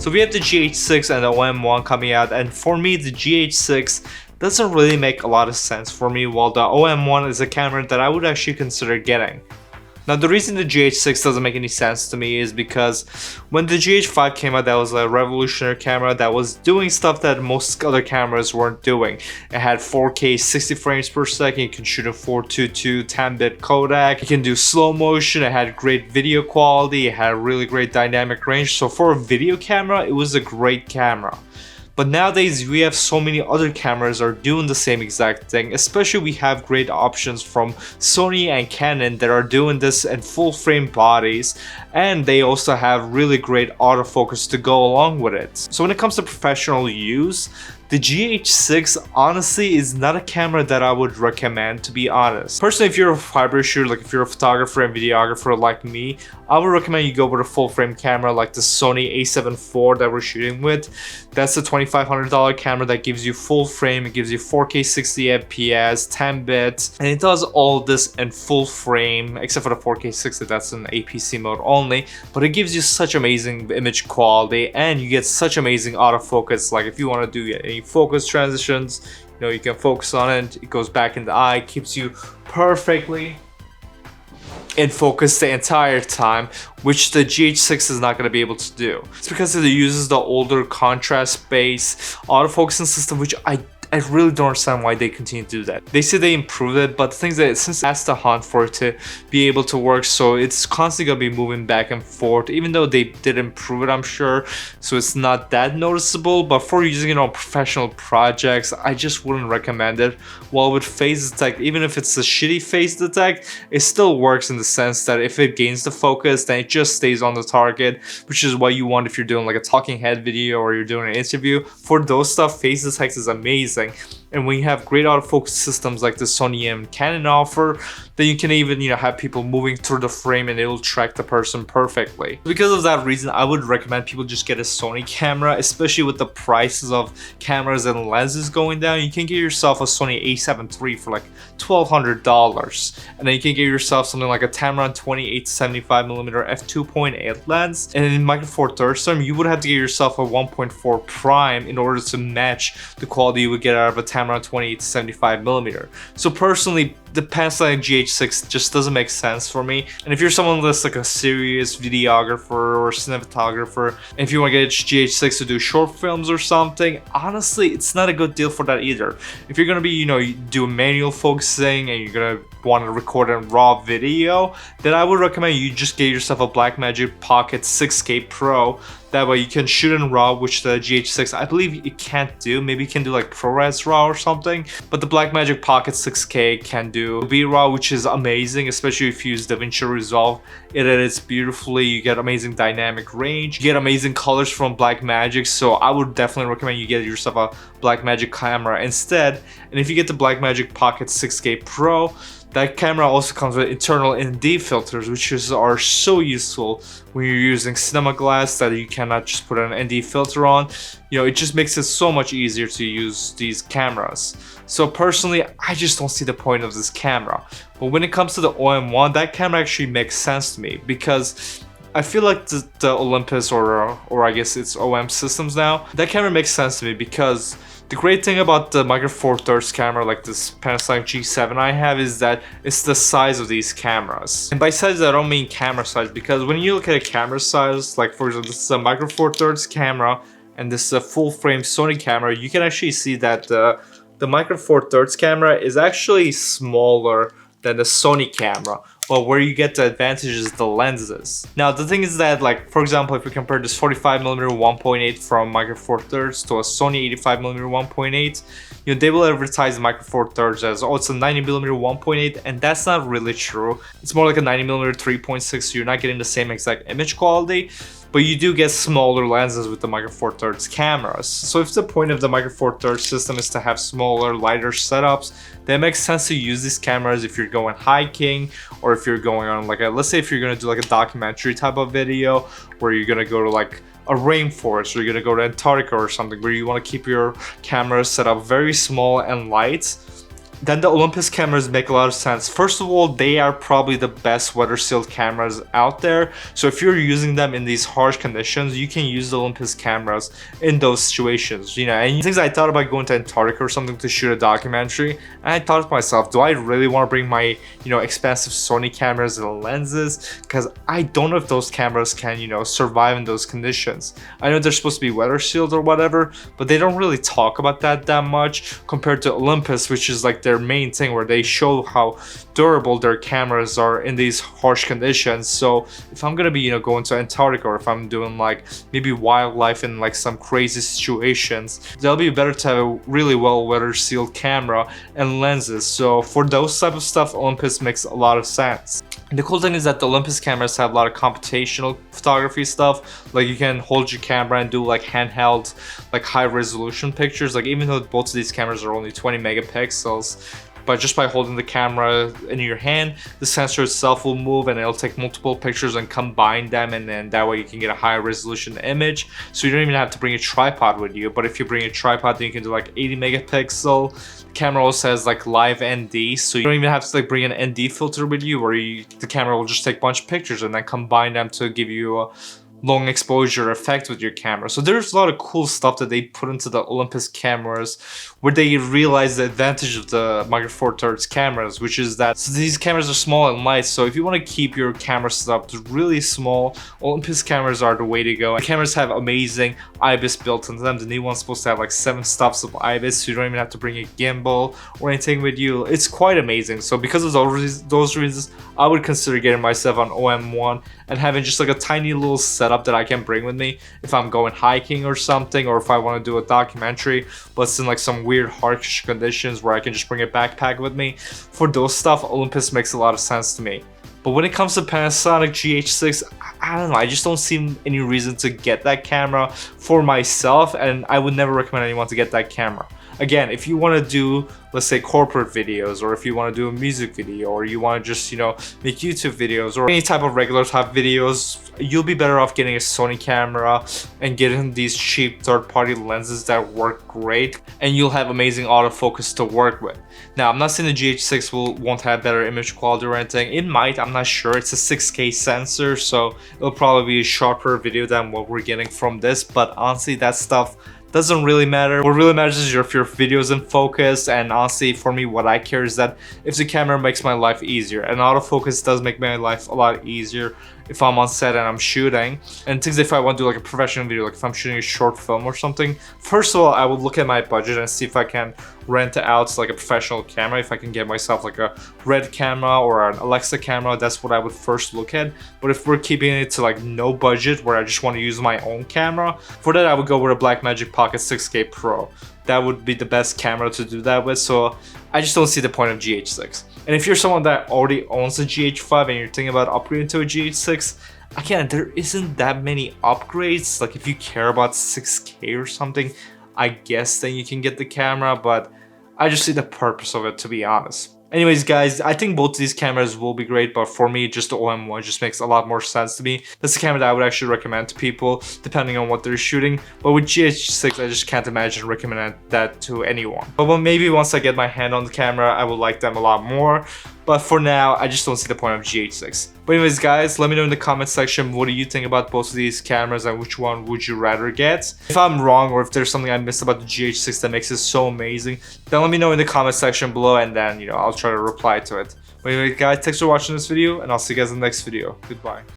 So we have the GH6 and the OM-1 coming out, and for me the GH6 doesn't really make a lot of sense for me, while the OM-1 is a camera that I would actually consider getting. Now the reason the GH6 doesn't make any sense to me is because when the GH5 came out, that was a revolutionary camera that was doing stuff that most other cameras weren't doing. It had 4K 60 frames per second, you can shoot in 422 10-bit codec, you can do slow motion, it had great video quality, it had really great dynamic range. So for a video camera, it was a great camera. But nowadays we have so many other cameras are doing the same exact thing, especially we have great options from Sony and Canon that are doing this in full frame bodies, and they also have really great autofocus to go along with it. So when it comes to professional use, the GH6 honestly is not a camera that I would recommend, to be honest. Personally, if you're a hybrid shooter, like if you're a photographer and videographer like me, I would recommend you go with a full frame camera like the Sony a7 IV that we're shooting with. That's a $2,500 camera that gives you full frame, it gives you 4K 60 FPS, 10 bits, and it does all this in full frame, except for the 4K 60, that's in APC mode only, but it gives you such amazing image quality and you get such amazing autofocus. Like if you want to do any focus transitions, you know, you can focus on it, it goes back in the eye, keeps you perfectly in focus the entire time, which the GH6 is not going to be able to do. It's because it uses the older contrast-based autofocusing system, which I really don't understand why they continue to do that. They say they improved it, but the thing is that since it has to hunt for it to be able to work, so it's constantly gonna be moving back and forth, even though they did improve it, I'm sure, so it's not that noticeable. But for using it on professional projects, I just wouldn't recommend it. While with phase detect, even if it's a shitty phase detect, it still works in the sense that if it gains the focus, then it just stays on the target, which is what you want if you're doing like a talking head video or you're doing an interview. For those stuff, phase detect is amazing. And when you have great autofocus systems like the Sony and Canon offer, then you can even, you know, have people moving through the frame and it'll track the person perfectly. Because of that reason, I would recommend people just get a Sony camera, especially with the prices of cameras and lenses going down. You can get yourself a Sony a7 III for like $1,200, and then you can get yourself something like a Tamron 28-75mm f2.8 lens. And in Micro Four Thirds term, you would have to get yourself a 1.4 prime in order to match the quality you would get out of a Tamron 28-75mm. So personally, the Panasonic GH6 just doesn't make sense for me. And if you're someone that's like a serious videographer or cinematographer, and if you want to get a GH6 to do short films or something, honestly, it's not a good deal for that either. If you're gonna be, you know, doing manual focusing and you're gonna want to record a raw video, then I would recommend you just get yourself a Blackmagic Pocket 6K Pro. That way you can shoot in RAW, which the GH6 I believe it can't do. Maybe it can do like ProRes RAW or something, but the Blackmagic Pocket 6K can do V-RAW, which is amazing, especially if you use DaVinci Resolve. It edits beautifully, you get amazing dynamic range, you get amazing colors from Blackmagic, so I would definitely recommend you get yourself a Blackmagic camera instead. And if you get the Blackmagic Pocket 6K Pro, that camera also comes with internal ND filters, which are so useful when you're using cinema glass that you cannot just put an ND filter on. You know, it just makes it so much easier to use these cameras. So personally, I just don't see the point of this camera. But when it comes to the OM-1, that camera actually makes sense to me, because I feel like the Olympus or I guess it's OM systems now, that camera makes sense to me because the great thing about the Micro Four Thirds camera, like this Panasonic G7 I have, is that it's the size of these cameras. And by size, I don't mean camera size, because when you look at a camera size, like for example, this is a Micro Four Thirds camera and this is a full frame Sony camera, you can actually see that the Micro Four Thirds camera is actually smaller than the Sony camera. But where you get the advantage is the lenses. Now the thing is that, like for example, if we compare this 45mm 1.8 from Micro Four Thirds to a Sony 85mm 1.8, you know, they will advertise the Micro Four Thirds as, oh, it's a 90mm 1.8, and that's not really true. It's more like a 90mm 3.6, so you're not getting the same exact image quality, but you do get smaller lenses with the Micro Four Thirds cameras. So if the point of the Micro Four Thirds system is to have smaller, lighter setups, then it makes sense to use these cameras if you're going hiking, or if you're going on like a, let's say if you're gonna do like a documentary type of video, where you're gonna go to like a rainforest, or you're gonna go to Antarctica or something, where you want to keep your camera set up very small and light. Then the Olympus cameras make a lot of sense. First of all, they are probably the best weather sealed cameras out there. So if you're using them in these harsh conditions, you can use the Olympus cameras in those situations, you know. And things I thought about going to Antarctica or something to shoot a documentary, and I thought to myself, do I really want to bring my, you know, expensive Sony cameras and lenses? Because I don't know if those cameras can, you know, survive in those conditions. I know they're supposed to be weather sealed or whatever, but they don't really talk about that much compared to Olympus, which is like their main thing, where they show how durable their cameras are in these harsh conditions. So if I'm gonna be, you know, going to Antarctica, or if I'm doing like maybe wildlife in like some crazy situations, that'll be better to have a really well weather sealed camera and lenses. So for those type of stuff, Olympus makes a lot of sense. And the cool thing is that the Olympus cameras have a lot of computational photography stuff. Like you can hold your camera and do like handheld, like high resolution pictures. Like even though both of these cameras are only 20 megapixels, but just by holding the camera in your hand, the sensor itself will move and it'll take multiple pictures and combine them, and then that way you can get a higher resolution image. So you don't even have to bring a tripod with you, but if you bring a tripod, then you can do like 80 megapixel. The camera also has like live ND, so you don't even have to like bring an ND filter with you, where the camera will just take a bunch of pictures and then combine them to give you a long exposure effect with your camera. So there's a lot of cool stuff that they put into the Olympus cameras, where they realize the advantage of the Micro Four Thirds cameras, which is that these cameras are small and light. So if you want to keep your camera setup really small, Olympus cameras are the way to go. And cameras have amazing IBIS built into them. The new one's supposed to have like 7 stops of IBIS, so you don't even have to bring a gimbal or anything with you. It's quite amazing. So because of those reasons, I would consider getting myself an OM-1 and having just like a tiny little setup that I can bring with me if I'm going hiking or something, or if I want to do a documentary but it's in like some weird harsh conditions where I can just bring a backpack with me. For those stuff, Olympus makes a lot of sense to me. But when it comes to Panasonic GH6, I don't know, I just don't see any reason to get that camera for myself, and I would never recommend anyone to get that camera. Again, if you want to do, let's say, corporate videos, or if you want to do a music video, or you want to just, you know, make YouTube videos or any type of regular type videos, you'll be better off getting a Sony camera and getting these cheap third-party lenses that work great, and you'll have amazing autofocus to work with. Now, I'm not saying the GH6 won't have better image quality or anything. It might, I'm not sure. It's a 6K sensor, so it'll probably be a sharper video than what we're getting from this, but honestly, that stuff doesn't really matter. What really matters is if your video's in focus, and honestly for me, what I care is that if the camera makes my life easier, and autofocus does make my life a lot easier if I'm on set and I'm shooting. And things, if I want to do like a professional video, like if I'm shooting a short film or something, first of all, I would look at my budget and see if I can rent out like a professional camera. If I can get myself like a Red camera or an Alexa camera, that's what I would first look at. But if we're keeping it to like no budget, where I just want to use my own camera, for that I would go with a Blackmagic Pocket 6K Pro. That would be the best camera to do that with, so I just don't see the point of GH6. And if you're someone that already owns a GH5 and you're thinking about upgrading to a GH6, again, there isn't that many upgrades. Like if you care about 6K or something, I guess then you can get the camera, but I just see the purpose of it, to be honest. Anyways, guys, I think both of these cameras will be great, but for me, just the OM-1 just makes a lot more sense to me. That's the camera that I would actually recommend to people, depending on what they're shooting. But with GH6, I just can't imagine recommending that to anyone. But maybe once I get my hand on the camera, I will like them a lot more. But for now, I just don't see the point of GH6. But anyways, guys, let me know in the comment section, what do you think about both of these cameras and which one would you rather get? If I'm wrong, or if there's something I missed about the GH6 that makes it so amazing, then let me know in the comment section below, and then, you know, I'll try to reply to it. But anyway, guys, thanks for watching this video, and I'll see you guys in the next video. Goodbye.